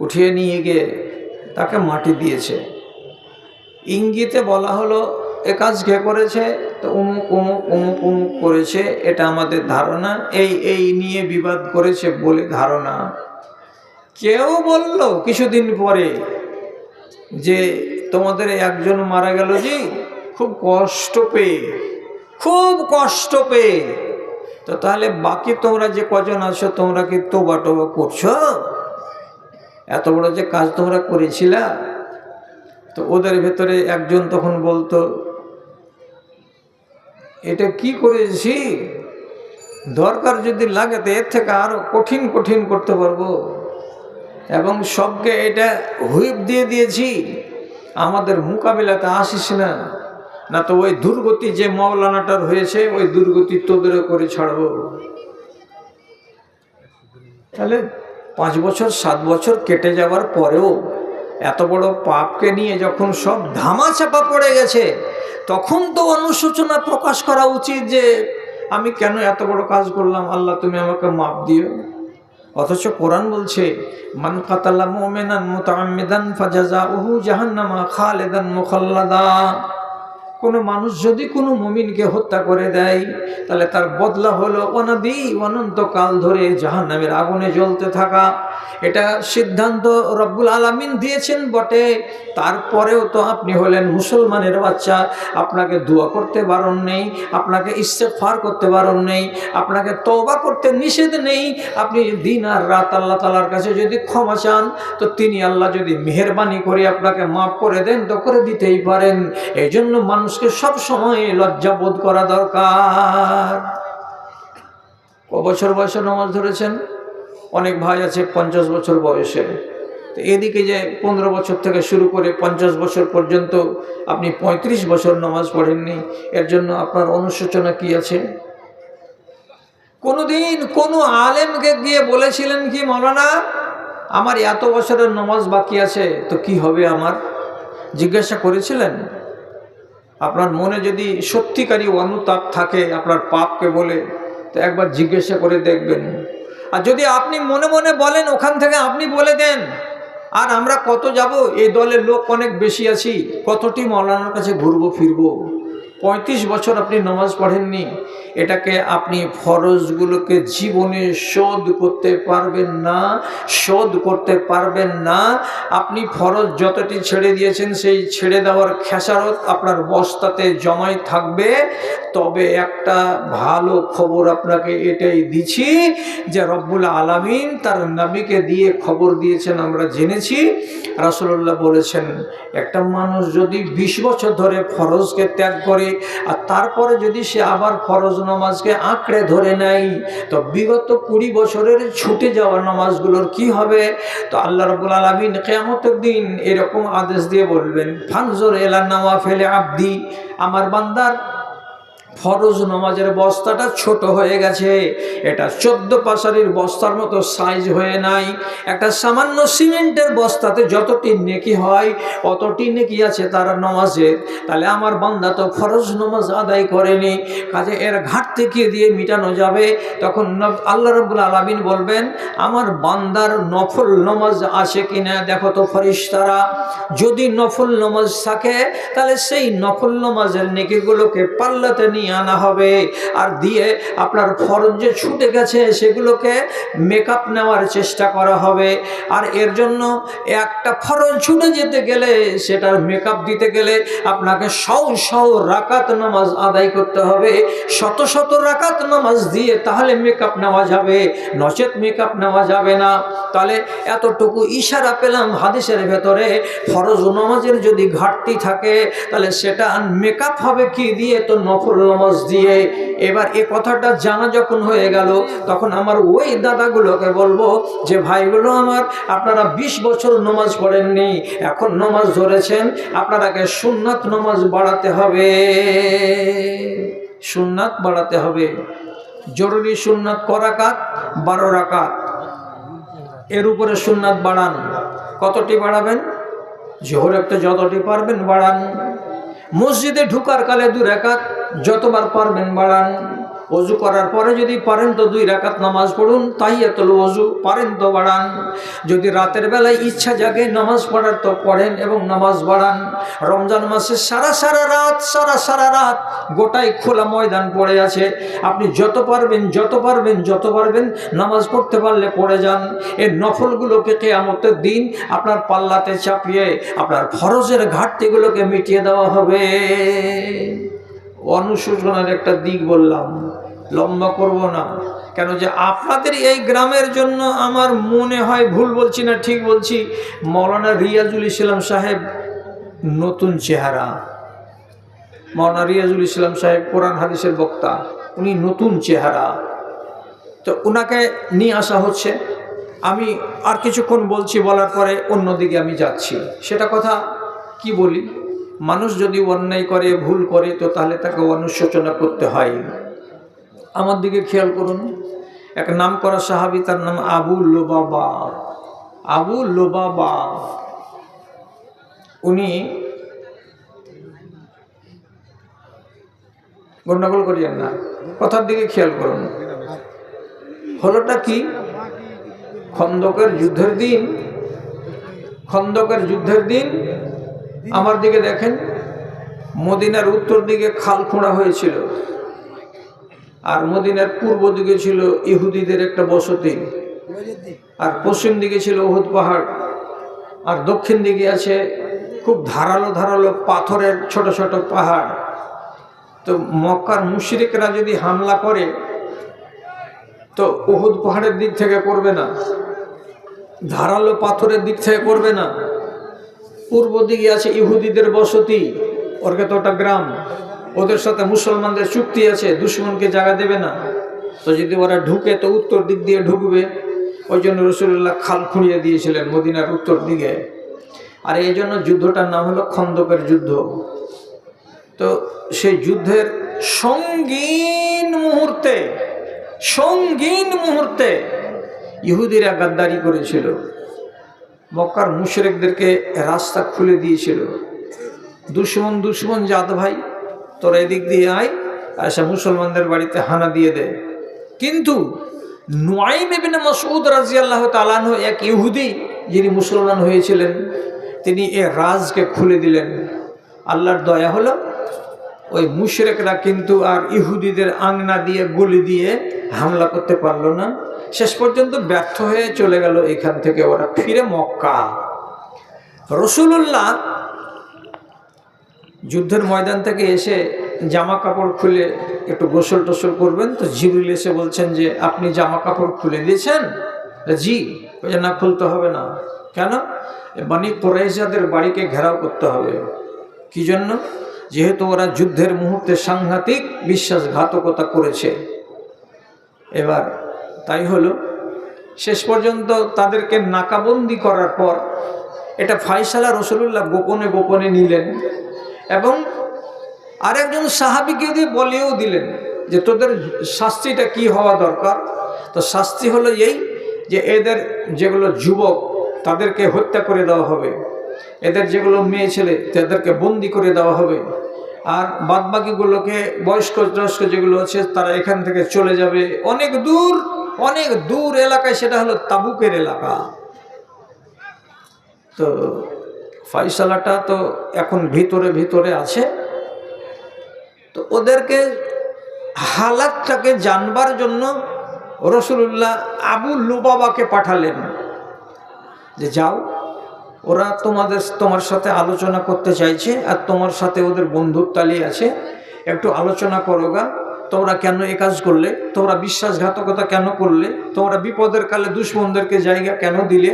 উঠিয়ে নিয়ে গিয়ে তাকে মাটি দিয়েছে। ইঙ্গিতে বলা হলো এ কাজ কে করেছে, তো অমুক অমুক অমুক অমুক করেছে, এটা আমাদের ধারণা, এই নিয়ে বিবাদ করেছে বলে ধারণা। কেউ বলল কিছুদিন পরে যে তোমাদের একজন মারা গেল জি, খুব কষ্ট পেয়ে, খুব কষ্ট পেয়ে। তো তাহলে বাকি তোমরা যে কজন আছো, তোমরা কি তোবা টোবা করছো? এত বড় যে কাজ তোমরা করেছিলা? তো ওদের ভেতরে একজন তখন বলতো, এটা কি করেছি, দরকার যদি লাগে তো এর থেকে আরো কঠিন কঠিন করতে পারবো, এবং সবকে এটা হুইপ দিয়ে দিয়েছি, আমাদের মোকাবিলাতে আসিস না, না তো ওই দুর্গতি যে মাওলানাটার হয়েছে ওই দুর্গতি তোদেরও করে ছাড়বো। তাহলে 5 বছর 7 বছর কেটে যাওয়ার পরেও এত বড় পাপকে নিয়ে যখন সব ধামাচাপা পড়ে গেছে, তখন তো অনুশোচনা প্রকাশ করা উচিত যে আমি কেন এত বড় কাজ করলাম, আল্লাহ তুমি আমাকে মাফ দিও। অথচ কোরআন বলছে, মান কাতালা মুমিনান মুতাআম্মিদান ফাজাযাউহু জাহান্নামা খালিদান মুখাল্লাদা। কোনো মানুষ যদি কোনো মুমিনকে হত্যা করে দেয়, তাহলে তার বদলা হলো অনন্তকাল ধরে জাহান্নামের আগুনে জ্বলতে থাকা। এটা সিদ্ধান্ত রব্বুল আলামিন দিয়েছেন বটে, তারপরেও তো আপনি হলেন মুসলমানের বাচ্চা, আপনাকে দোয়া করতে বারণ নেই, আপনাকে ইস্তেগফার করতে বারণ নেই, আপনাকে তওবা করতে নিষেধ নেই। আপনি দিন আর রাত আল্লাহ তাআলার কাছে যদি ক্ষমা চান, তো তিনি আল্লাহ যদি মেহেরবানি করে আপনাকে মাফ করে দেন, তো করে দিতেই পারেন। এই জন্য মানুষকে সব সময় লজ্জা বোধ করা দরকার। ক বছর বয়সে নামাজ ধরেছেন? অনেক ভাই আছে 50 বছর বয়সে। তো এদিকে যে 15 বছর থেকে শুরু করে 50 বছর পর্যন্ত আপনি 35 বছর নামাজ পড়েননি, এর জন্য আপনার অনুশোচনা কি আছে? কোনোদিন কোনো আলেমকে গিয়ে বলেছিলেন কি, মাওলানা আমার এত বছরের নামাজ বাকি আছে, তো কি হবে আমার? জিজ্ঞাসা করেছিলেন? আপনার মনে যদি সত্যিকারই অনুতাপ থাকে আপনার পাপকে বলে, তো একবার জিজ্ঞাসা করে দেখবেন। আর যদি আপনি মনে মনে বলেন, ওখান থেকে আপনি বলে দেন, আর আমরা কত যাব, এই দলের লোক অনেক বেশি আছি, কতটি মাওলানার কাছে ঘুরবো ফিরবো। 35 বছর আপনি নামাজ পড়েননি, এটাকে আপনি ফরজগুলোকে জীবনে শোধ করতে পারবেন না, শোধ করতে পারবেন না। আপনি ফরজ যতটি ছেড়ে দিয়েছেন, সেই ছেড়ে দেওয়ার খেসারত আপনার বস্তাতে জমাই থাকবে। তবে একটা ভালো খবর আপনাকে এটাই দিচ্ছি যে রব্বুল আলামিন তার নবীকে দিয়ে খবর দিয়েছেন, আমরা জেনেছি। রাসূলুল্লাহ বলেছেন, একটা মানুষ যদি 20 বছর ধরে ফরজকে ত্যাগ করে, আর তারপরে যদি সে আবার ফরজ নামাজকে আঁকড়ে ধরে নেয়, তো বিগত 20 বছরের ছুটে যাওয়া নামাজগুলোর কি হবে? তো আল্লাহ রাব্বুল আলামিন কিয়ামতের দিন এরকম আদেশ দিয়ে বলবেন, ফানজুর ইলা নওয়াফিল আবদি, আমার বান্দার ফরজ নামাজের বস্তাটা ছোট হয়ে গেছে, এটা 14 পাশারির বস্তার মতো সাইজ হয়ে নাই। একটা সামান্য সিমেন্টের বস্তাতে যতটি নেকি হয় অতটি নেকি আছে তার নামাজে। তাহলে আমার বান্দা তো ফরজ নামাজ আদায় করেনি, কাজে এর ঘাটতি কি দিয়ে মিটানো যাবে? তখন আল্লাহ রাব্বুল আলামিন বলবেন, আমার বান্দার নফল নামাজ আছে কিনা দেখো তো ফেরেশতারা। যদি নফল নামাজ থাকে তাহলে সেই নফল নামাজের নেকিগুলোকে পাল্লাতে নিয়ে আনা হবে, আর দিয়ে আপনার ফরজ যে ছুটে গেছে সেগুলোকে মেকআপ নেওয়ার চেষ্টা করা হবে। আর এর জন্য একটা ফরজ ছুটে যেতে গেলে সেটার মেকআপ দিতে গেলে আপনাকে শও রাকাত নামাজ আদায় করতে হবে, শত রাকাত নামাজ দিয়ে তাহলে মেকআপ নেওয়া যাবে, নচেত মেকআপ নেওয়া যাবে না। তাহলে এতটুকু ইশারা পেলাম হাদিসের ভেতরে, ফরজ নামাজের যদি ঘাটতি থাকে তাহলে সেটা মেকআপ হবে কি দিয়ে? তো নফল নামাজ দিয়ে। এবার এ কথাটা জানা যখন হয়ে গেল তখন আমার ওই দাদাগুলোকে বলবো যে ভাইগুলো আমার, আপনারা 20 বছর নামাজ পড়েননি, এখন নামাজ ধরেছেন, আপনারাকে সুন্নাত নামাজ বাড়াতে হবে, সুন্নাত বাড়াতে হবে। জরুরি সুন্নাত ক রাকাত? 12 রাকাত। এর উপরে সুন্নাত বাড়ান। কতটি বাড়াবেন? জোহর একটা যতটি পারবেন বাড়ান। মসজিদে ঢুকার কালে 2 রাকাত, যতবার পারবেন বাড়ান। ওযু করার পরে যদি পারেন তো 2 রাকাত নামাজ পড়ুন, তাহিয়াতুল ওযু পারেন তো বাড়ান। যদি রাতের বেলায় ইচ্ছা জাগে নামাজ পড়ার তো পড়েন এবং নামাজ বাড়ান। রমজান মাসে সারা রাত গোটাই খোলা ময়দান পড়ে আছে, আপনি যত পারবেন নামাজ পড়তে পারলে পড়ে যান। এই নফলগুলোকে কিয়ামতের দিন আপনার পাল্লাতে চাপিয়ে আপনার ফরজের ঘাটতিগুলোকে মিটিয়ে দেওয়া হবে। অনুশোচনার একটা দিক বললাম, লম্বা করব না, কেন যে আপনাদের এই গ্রামের জন্য আমার মনে হয়, ভুল বলছি না ঠিক বলছি, মৌলানা রিয়াজুল ইসলাম সাহেব নতুন চেহারা। মৌলানা রিয়াজুল ইসলাম সাহেব কোরআন হাদিসের বক্তা, উনি নতুন চেহারা, তো ওনাকে নিয়ে আসা হচ্ছে। আমি আর কিছুক্ষণ বলছি, বলার পরে অন্যদিকে আমি যাচ্ছি। সেটা কথা কি বলি, মানুষ যদি অন্যায় করে, ভুল করে, তো তাহলে তাকে অনুশোচনা করতে হয়। আমার দিকে খেয়াল করুন, এক নাম করা সাহাবী, তার নাম আবু লুবাবা। উনি গন্ডগোল করিয়েন না, কথার দিকে খেয়াল করুন। হলোটা কি? খন্দকের যুদ্ধের দিন আমার দিকে দেখেন, মদিনার উত্তর দিকে খাল খোঁড়া হয়েছিল, আর মদিনার পূর্ব দিকে ছিল ইহুদিদের একটা বসতি, আর পশ্চিম দিকে ছিল উহুদ পাহাড়, আর দক্ষিণ দিকে আছে খুব ধারালো পাথরের ছোট ছোট পাহাড়। তো মক্কার মুশরিকরা যদি হামলা করে তো উহুদ পাহাড়ের দিক থেকে করবে না, ধারালো পাথরের দিক থেকে করবে না। পূর্ব দিকে আছে ইহুদিদের বসতি, ওরকে তো ওটা গ্রাম, ওদের সাথে মুসলমানদের চুক্তি আছে, দুশমনকে জায়গা দেবে না। তো যদি ওরা ঢুকে তো উত্তর দিক দিয়ে ঢুকবে, ওই জন্য রাসূলুল্লাহ খাল খুঁড়িয়ে দিয়েছিলেন মদিনার উত্তর দিকে। আর এই জন্য যুদ্ধটার নাম হলো খন্দকের যুদ্ধ। তো সেই যুদ্ধের সঙ্গীন মুহূর্তে ইহুদিরা গাদ্দারি করেছিল, মক্কার মুশরিকদেরকে রাস্তা খুলে দিয়েছিল। দুশমন জাত ভাই, তোরা এদিক দিয়ে আয়, আর সে মুসলমানদের বাড়িতে হানা দিয়ে দেয়। কিন্তু নুআইম ইবনে মাসউদ রাদিয়াল্লাহু তাআলা আনহু, এক ইহুদি যিনি মুসলমান হয়েছিলেন, তিনি এ রাজকে খুলে দিলেন। আল্লাহর দয়া হলো, ওই মুশরিকরা কিন্তু আর ইহুদিদের আংনা দিয়ে গুলি দিয়ে হামলা করতে পারলো না। শেষ পর্যন্ত ব্যর্থ হয়ে চলে গেল এখান থেকে ওরা ফিরে মক্কা। রাসূলুল্লাহ যুদ্ধের ময়দান থেকে এসে জামা কাপড় খুলে একটু গোসল টোসল করবেন, তো জিবরিল এসে বলছেন যে আপনি জামা কাপড় খুলে দিয়েছেন? জি। না, খুলতে হবে না। কেন? বনি কুরাইজাদের বাড়িকে ঘেরাও করতে হবে। কি জন্য? যেহেতু ওরা যুদ্ধের মুহূর্তে সাংঘাতিক বিশ্বাসঘাতকতা করেছে। এবার তাই হলো, শেষ পর্যন্ত তাদেরকে নাকাবন্দি করার পর এটা ফায়সালা রাসূলুল্লাহ গোপনে নিলেন, এবং আরেকজন সাহাবীকে দিয়ে বলেও দিলেন যে তোদের শাস্তিটা কি হওয়া দরকার। তো শাস্তি হলো এই যে এদের যেগুলো যুবক তাদেরকে হত্যা করে দেওয়া হবে, এদের যেগুলো মেয়ে ছেলে তাদেরকে বন্দি করে দেওয়া হবে, আর বাদবাকিগুলোকে বয়স্ক যেগুলো আছে তারা এখান থেকে চলে যাবে অনেক দূর এলাকায়, সেটা হলো তাবুকের এলাকা। তো ফয়সালাটা তো এখন ভিতরে আছে। তো ওদেরকে হালাতটাকে জানবার জন্য রাসূলুল্লাহ আবু লুবাবাকে পাঠালেন যে যাও, ওরা তোমার সাথে আলোচনা করতে চাইছে, আর তোমার সাথে ওদের বন্ধুত্বালি আছে, একটু আলোচনা করো গা। তোমরা কেন এ কাজ করলে, তোমরা বিশ্বাসঘাতকতা কেন করলে, তোমরা বিপদের কালে দুশমনদেরকে জায়গা কেন দিলে,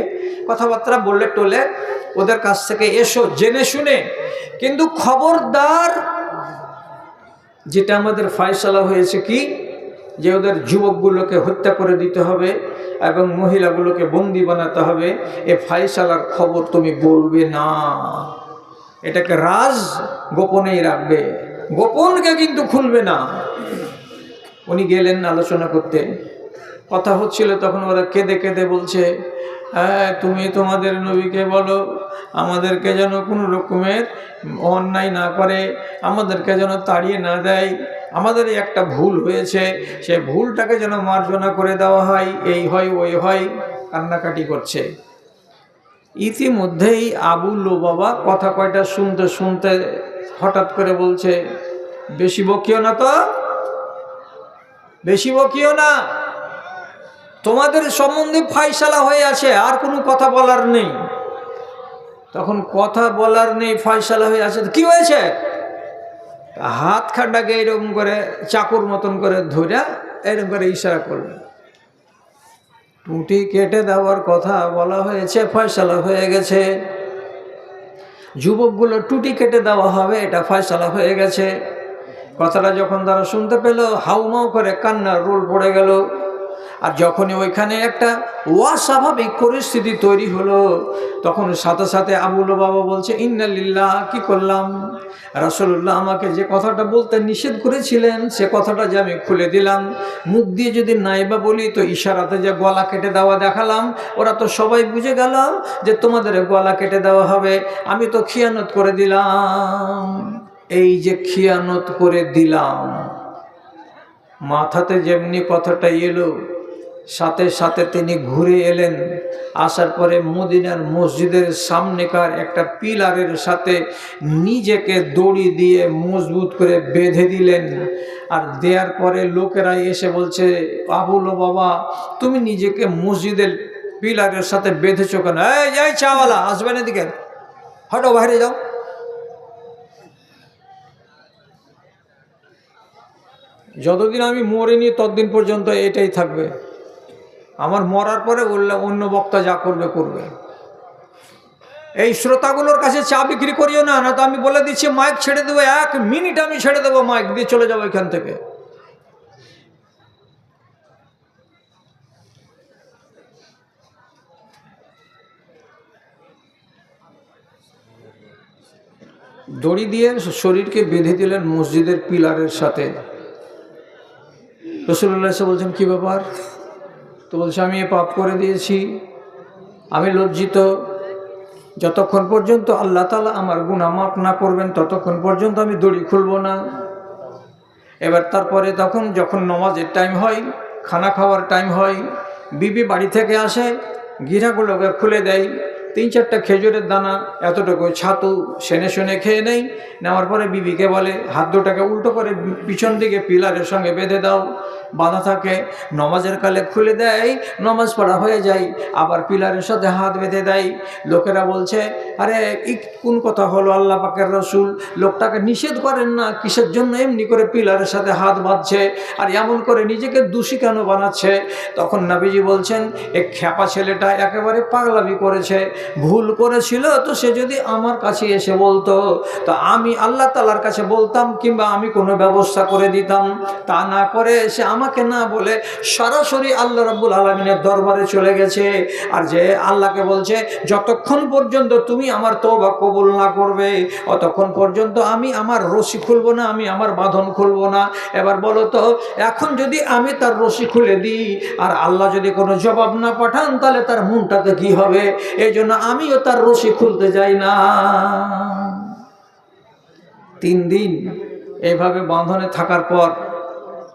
কথাবার্তা বললে টোলে ওদের কাছ থেকে এসো জেনে শুনে। কিন্তু খবরদার, যেটা আমাদের ফয়সালা হয়েছে কি যে ওদের যুবকগুলোকে হত্যা করে দিতে হবে এবং মহিলাগুলোকে বন্দি বানাতে হবে, এ ফয়সালার খবর তুমি বলবে না, এটাকে রাজ গোপনেই রাখবে, গোপনকে কিন্তু খুলবে না। উনি গেলেন আলোচনা করতে, কথা হচ্ছিল, তখন ওরা কেঁদে কেঁদে বলছে, হ্যাঁ তুমি তোমাদের নবীকে বলো আমাদেরকে যেন কোনো রকমের অন্যায় না করে, আমাদেরকে যেন তাড়িয়ে না দেয়, আমাদের একটা ভুল হয়েছে সেই ভুলটাকে যেন মার্জনা করে দেওয়া হয়, এই হয় ওই হয়, কান্নাকাটি করছে। ইতিমধ্যেই আবু লুবাবা কথা কয়টা শুনতে শুনতে হঠাৎ করে বলছে, বেশি বকিও না তো, বেশি বকিও না, তোমাদের সম্বন্ধে ফয়সালা হয়ে আছে, আর কোনো কথা বলার নেই। তখন কথা বলার নেই, ফয়সালা হয়ে আছে, কি হয়েছে? হাত খাটাকে এরকম করে চাকুর মতন করে ধরে এরকম করে ইশারা করবে, টুটি কেটে দেওয়ার কথা বলা হয়েছে, ফয়সালা হয়ে গেছে, যুবকগুলো টুটি কেটে দেওয়া হবে, এটা ফয়সালা হয়ে গেছে। কথাটা যখন তারা শুনতে পেল, হাউমাউ করে কান্নার রোল পড়ে গেল। আর যখনই ওইখানে একটা অস্বাভাবিক পরিস্থিতি তৈরি হলো, তখন সাথে সাথে আবু লুবাবা বলছে, ইন্না লিল্লাহ, কি করলাম, রাসূলুল্লাহ আমাকে যে কথাটা বলতে নিষেধ করেছিলেন সে কথাটা যে আমি খুলে দিলাম, মুখ দিয়ে যদি নাইবা বলি তো ইশারাতে যে গলা কেটে দেওয়া দেখালাম, ওরা তো সবাই বুঝে গেল যে তোমাদের গলা কেটে দেওয়া হবে, আমি তো খিয়ানত করে দিলাম। এই যে খিয়ানত করে দিলাম, মাথাতে যেমনি কথাটা এলো, সাথে সাথে তিনি ঘুরে এলেন, আসার পরে মদিনার মসজিদের সামনেকার একটা পিলারের সাথে নিজেকে দড়ি দিয়ে মজবুত করে বেঁধে দিলেন। আর দেওয়ার পরে লোকেরা এসে বলছে, আবু লুবাবা তুমি নিজেকে মসজিদের পিলারের সাথে বেঁধেছো কেন? এই চাওয়ালা আসবেন এদিকে, হটো বাইরে যাও। যতদিন আমি মরিনি ততদিন পর্যন্ত এটাই থাকবে, আমার মরার পরে অন্য বক্তা যা করবে করবে। এই শ্রোতাগুলোর কাছে চা বিক্রি করিও না, না তো আমি বলে দিচ্ছি মাইক ছেড়ে দেবো, 1 মিনিট আমি ছেড়ে দেবো, মাইক দিয়ে চলে যাবো এখান থেকে। দড়ি দিয়ে শরীরকে বেঁধে দিলেন মসজিদের পিলারের সাথে। রাসূলুল্লাহ এসে বলছেন, কি ব্যাপার? তো বলছে, আমি এ পাপ করে দিয়েছি, আমি লজ্জিত, যতক্ষণ পর্যন্ত আল্লাহ তাআলা আমার গুনাহ মাফ না করবেন ততক্ষণ পর্যন্ত আমি দড়ি খুলব না। এবার তারপরে তখন যখন নামাজের টাইম হয়, খানা খাওয়ার টাইম হয়, বিবি বাড়ি থেকে আসে, গিরাগুলোকে খুলে দেয়, 3-4টা খেজুরের দানা, এতটুকু ছাতু সেনে শুনে খেয়ে নেই। নেওয়ার পরে বিবিকে বলে, হাত দুটাকে উল্টো করে পিছন দিকে পিলারের সঙ্গে বেঁধে দাও, বাঁধা থাকে, নমাজের কালে খুলে দেয়, নমাজ পড়া হয়ে যায়, আবার পিলারের সাথে হাত বেঁধে দেয়। লোকেরা বলছে, আরে কোন কথা হলো, আল্লাহ পাকের রসুল লোকটাকে নিষেধ করেন না, কিসের জন্য এমনি করে পিলারের সাথে হাত বাঁধছে আর এমন করে নিজেকে দোষী কেন বানাচ্ছে? তখন নবীজি বলছেন, এই খ্যাপা ছেলেটা একেবারে পাগলামি করেছে, ভুল করেছিল, তো সে যদি আমার কাছে এসে বলতো তো আমি আল্লাহ তাআলার কাছে বলতাম, কিংবা আমি কোনো ব্যবস্থা করে দিতাম, তা না করে সে আমাকে না বলে সরাসরি আল্লাহ রাব্বুল আলামিনের দরবারে চলে গেছে। আর যে আল্লাহকে বলছে যতক্ষণ পর্যন্ত তুমি আমার তওবা কবুল না করবে অতক্ষণ পর্যন্ত আমি আমার রশি খুলবো না, আমি আমার বাঁধন খুলবো না। এবার বলো তো, এখন যদি আমি তার রশি খুলে দিই আর আল্লাহ যদি কোনো জবাব না পাঠান তাহলে তার মনটাতে কি হবে? এই জন্য আমিও তার রশি খুলতে যাই না। 3 দিন এইভাবে বাঁধনে থাকার পর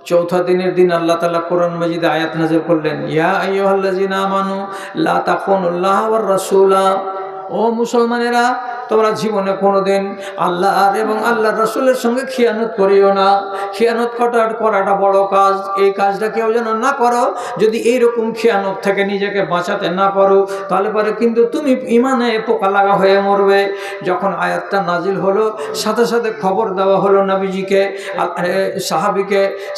চৌথা দিনের দিন আল্লাহ তাআলা কোরআন মাজিদে আয়াত নাযিল করলেন, ইয়া আইয়ুহাল্লাযিনা আমানু লা তাখুনুল্লাহ ওয়ার রাসূলা। ও মুসলমানেরা, তোমরা জীবনে কোনোদিন আল্লাহ এবং আল্লাহর রাসূলের সঙ্গে খিয়ানত করিও না। খিয়ানত করাটা বড় কাজ, এই কাজটা কেউ যেন না করো। যদি এইরকম খিয়ানত থেকে নিজেকে বাঁচাতে না পারো তাহলে পরে কিন্তু তুমি ইমানে পোকা লাগা হয়ে মরবে। যখন আয়াতটা নাজিল হলো সাথে সাথে খবর দেওয়া হলো নবীজিকে,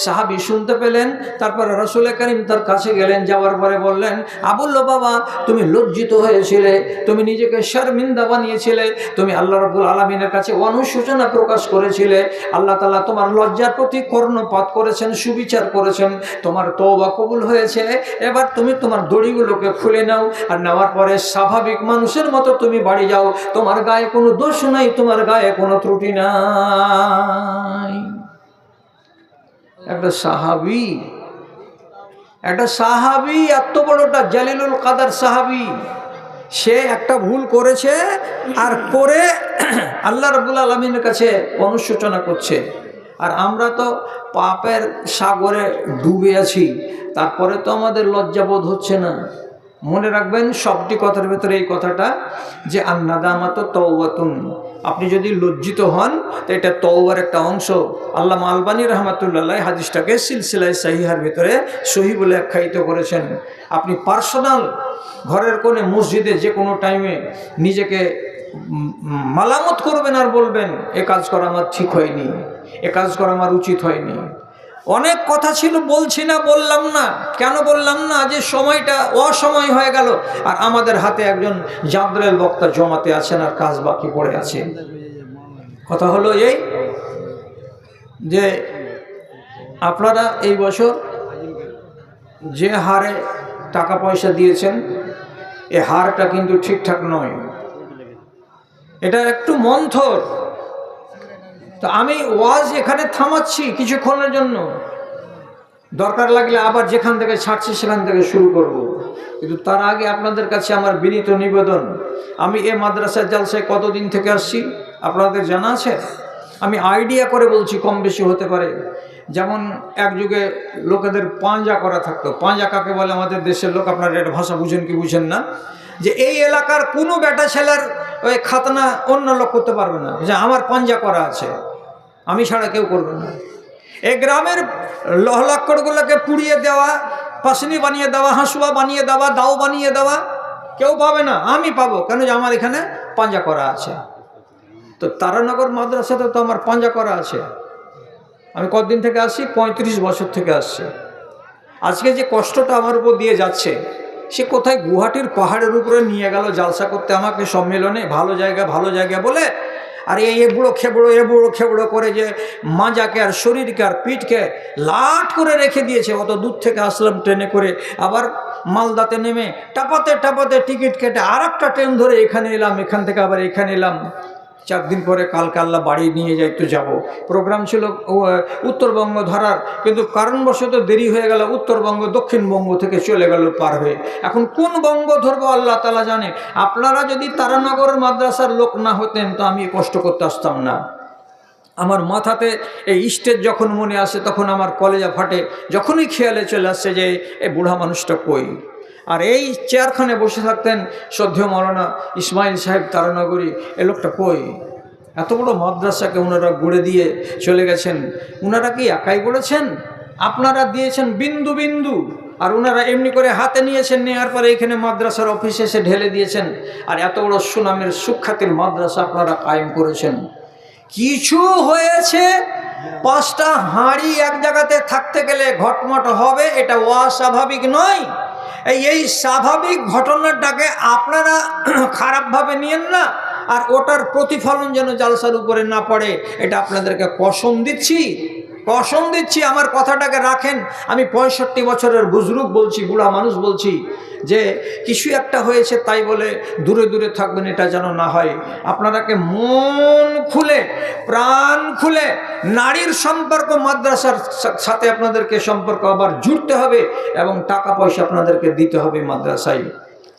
সাহাবী শুনতে পেলেন। তারপরে রাসূল কারীম তার কাছে গেলেন, যাওয়ার পরে বললেন, আবুল্লাহ বাবা, তুমি লজ্জিত হয়েছিলে, তুমি নিজেকে শর্মিন্দা বানিয়েছিলে, তুমি আল্লাহ রাব্বুল আলামিনের কাছে অনুশোচনা প্রকাশ করেছিলে। আল্লাহ তাআলা তোমার লজ্জার প্রতি কর্ণপাত করেছেন, সুবিচার করেছেন, তোমার তওবা কবুল হয়েছে। এবার তুমি তোমার দড়িগুলোকে খুলে নাও, আর নেওয়ার পরে স্বাভাবিক মানুষের মতো তুমি বাড়ি যাও। তোমার গায়ে কোনো দোষ নাই, তোমার গায়ে কোনো ত্রুটি নাই। একটা সাহাবী এত বড়টা জালিলুল কাদার সাহাবী, সে একটা ভুল করেছে আর করে আল্লাহ রাব্বুল আলামিনের কাছে অনুশোচনা করছে। আর আমরা তো পাপের সাগরে ডুবে আছি, তারপরে তো আমাদের লজ্জাবোধ হচ্ছে না। মনে রাখবেন সবটি কথার ভেতরে এই কথাটা যে আন্নাদামাত তাওবাতুন। আপনি যদি লজ্জিত হন তো এটা তওবার একটা অংশ। আল্লামা আলবানী রাহমাতুল্লাহ হাদিসটাকে সিলসিলায়ে সহিহার ভিতরে সহি বলে আখ্যায়িত করেছেন। আপনি পার্সোনাল ঘরের কোণে মসজিদে যে কোনো টাইমে নিজেকে মালামত করবেন আর বলবেন, এ কাজ করা আমার ঠিক হয়নি, এ কাজ করা আমার উচিত হয়নি। অনেক কথা ছিল, বলছি না, বললাম না। কেন বললাম না? যে সময়টা অসময় হয়ে গেল আর আমাদের হাতে একজন জাদরেল বক্তা জমাতে আছেন আর কাজ বাকি পড়ে আছে। কথা হলো এই যে আপনারা এই বছর যে হারে টাকা পয়সা দিয়েছেন এ হারটা কিন্তু ঠিকঠাক নয়, এটা একটু মন্থর। তো আমি ওয়াজ এখানে থামাচ্ছি কিছুক্ষণের জন্য, দরকার লাগলে আবার যেখান থেকে ছাড়ছি সেখান থেকে শুরু করব। কিন্তু তার আগে আপনাদের কাছে আমার বিনীত নিবেদন, আমি এ মাদ্রাসার জালসায় কতদিন থেকে আসছি আপনাদের জানা আছে? আমি আইডিয়া করে বলছি, কম বেশি হতে পারে। যেমন এক যুগে লোকেদের পাঁজা করা থাকতো। পাঁজা কাকে বলে আমাদের দেশের লোক, আপনারা এটা ভাষা বুঝেন কি বুঝেন না, যে এই এলাকার কোনো বেটা ছেলের ওই খাতনা অন্য লোক করতে পারবে না, যে আমার পাঞ্জা করা আছে, আমি ছাড়া কেউ করবে না। এই গ্রামের লহলাক্কড়গুলোকে পুড়িয়ে দেওয়া, পাসনি বানিয়ে দেওয়া, হাঁসুয়া বানিয়ে দেওয়া, দাও বানিয়ে দেওয়া, কেউ পাবে না, আমি পাবো। কেন? যে আমার এখানে পাঞ্জা করা আছে। তো তারানগর মাদ্রাসাতে তো আমার পাঞ্জা করা আছে। আমি কতদিন থেকে আসছি? 35 বছর থেকে আসছি। আজকে যে কষ্টটা আমার উপর দিয়ে যাচ্ছে, সে কোথায় গুয়াহাটির পাহাড়ের উপরে নিয়ে গেল জালসা করতে আমাকে সম্মেলনে, ভালো জায়গা বলে, আর এ বুড়ো খেবড়ো করে যে মাজাকে আর শরীরকে আর পিঠকে লাট করে রেখে দিয়েছে। অত দূর থেকে আসলাম ট্রেনে করে, আবার মালদাতে নেমে টাপাতে টিকিট কেটে আর একটা ট্রেন ধরে এখানে এলাম, এখান থেকে আবার এখানে এলাম। 4 দিন পরে কালকে আল্লাহ বাড়ি নিয়ে যাই তো যাব। প্রোগ্রাম ছিল উত্তরবঙ্গ ধরার, কিন্তু কারণবশত দেরি হয়ে গেল, উত্তরবঙ্গ দক্ষিণবঙ্গ থেকে চলে গেল পার হয়ে। এখন কোন বঙ্গ ধরবো আল্লাহ তাআলা জানে। আপনারা যদি তারানগর মাদ্রাসার লোক না হতেন তো আমি কষ্ট করতে আসতাম না। আমার মাথাতে এই স্টেজ যখন মনে আসে তখন আমার কলেজা ফাটে, যখনই খেয়ালে চলে আসছে যে এই বুড়া মানুষটা কই। আর এই চেয়ারখানে বসে থাকতেন শ্রদ্ধেয় মাওলানা ইসমাইল সাহেব তারানগরী, এ লোকটা কই? এত বড় মাদ্রাসাকে ওনারা গড়ে দিয়ে চলে গেছেন। ওনারা কি একাই গড়েছেন? আপনারা দিয়েছেন বিন্দু বিন্দু, আর ওনারা এমনি করে হাতে নিয়েছেন, নেওয়ার পরে এখানে মাদ্রাসার অফিসে এসে ঢেলে দিয়েছেন। আর এত বড় সুনামের সুখ্যাতির মাদ্রাসা আপনারা কায়েম করেছেন। কিছু হয়েছে, 5টা হাঁড়ি এক জায়গাতে থাকতে গেলে ঘটমট হবে, এটা অস্বাভাবিক নয়। এই স্বাভাবিক ঘটনাটাকে আপনারা খারাপভাবে নিয়েন না, আর ওটার প্রতিফলন যেন জালসার উপরে না পড়ে, এটা আপনাদেরকে কসম দিচ্ছি। কসম দিচ্ছি, আমার কথাটাকে রাখেন। আমি 65 বছরের বুজরুগ বলছি, বুড়া মানুষ বলছি, যে কিছু একটা হয়েছে তাই বলে দূরে দূরে থাকবেন, এটা যেন না হয়। আপনারাকে মন খুলে, প্রাণ খুলে, নারীর সম্পর্ক মাদ্রাসার সাথে আপনাদেরকে সম্পর্ক আবার জুড়তে হবে, এবং টাকা পয়সা আপনাদেরকে দিতে হবে মাদ্রাসায়।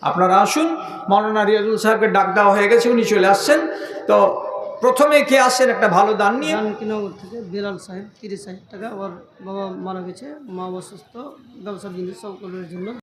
আপনারা আসুন, মৌলানা রিয়াজুল সাহেবকে ডাক দেওয়া হয়ে গেছে, উনি চলে আসছেন। তো প্রথমে কে আসছেন একটা ভালো দান নিয়ে? জানকীনগর থেকে বিলাল সাহেব, 30,000 টাকা। আমার বাবা মারা গেছে, মা অসুস্থ, ব্যবসার জিনিস সকলের জন্য